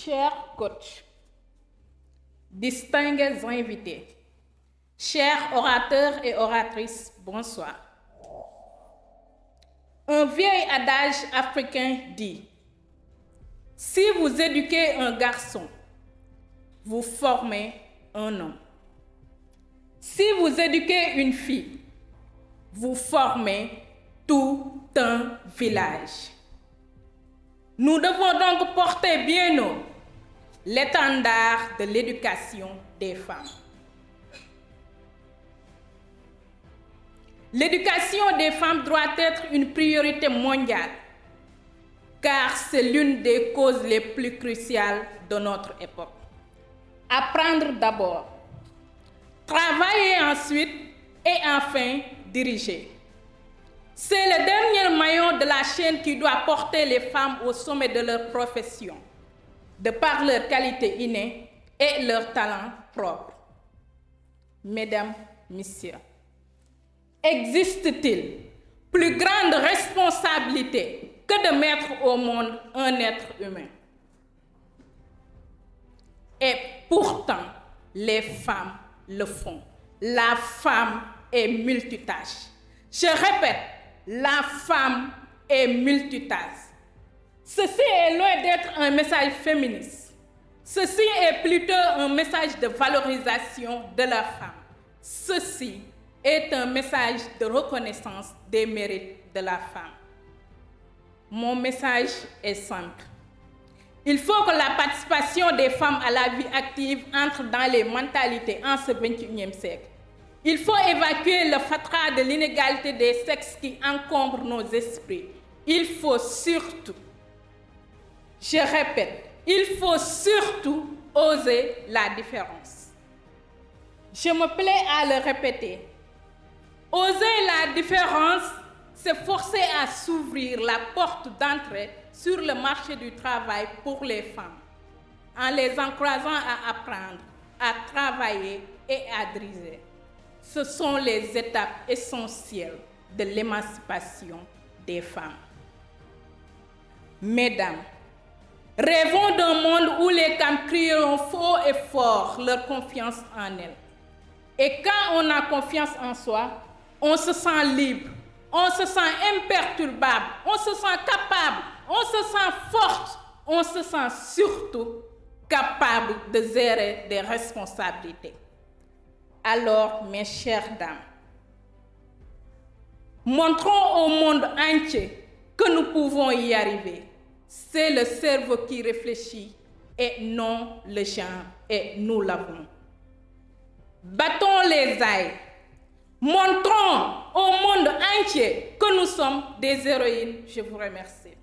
Chers coachs, distingués invités, chers orateurs et oratrices, bonsoir. Un vieil adage africain dit: si vous éduquez un garçon, vous formez un homme. Si vous éduquez une fille, vous formez tout un village. Nous devons donc porter bien haut l'étendard de l'éducation des femmes. L'éducation des femmes doit être une priorité mondiale, car c'est l'une des causes les plus cruciales de notre époque. Apprendre d'abord, travailler ensuite et enfin diriger. C'est le dernier maillon de la chaîne qui doit porter les femmes au sommet de leur profession, de par leur qualité innée et leur talent propre. Mesdames, Messieurs, existe-t-il plus grande responsabilité que de mettre au monde un être humain? Et pourtant, les femmes le font. La femme est multitâche. Je répète, la femme est multitâche. Ceci est loin d'être un message féministe. Ceci est plutôt un message de valorisation de la femme. Ceci est un message de reconnaissance des mérites de la femme. Mon message est simple. Il faut que la participation des femmes à la vie active entre dans les mentalités en ce 21e siècle. Il faut évacuer le fatras de l'inégalité des sexes qui encombre nos esprits. Il faut surtout, je répète, il faut surtout oser la différence. Je me plais à le répéter. Oser la différence, c'est forcer à s'ouvrir la porte d'entrée sur le marché du travail pour les femmes, en les encourageant à apprendre, à travailler et à diriger. Ce sont les étapes essentielles de l'émancipation des femmes. Mesdames, rêvons d'un monde où les femmes crieront fort et fort leur confiance en elles. Et quand on a confiance en soi, on se sent libre, on se sent imperturbable, on se sent capable, on se sent forte, on se sent surtout capable de gérer des responsabilités. Alors, mes chères dames, montrons au monde entier que nous pouvons y arriver. C'est le cerveau qui réfléchit et non le genre, et nous l'avons. Battons les ailes. Montrons au monde entier que nous sommes des héroïnes. Je vous remercie.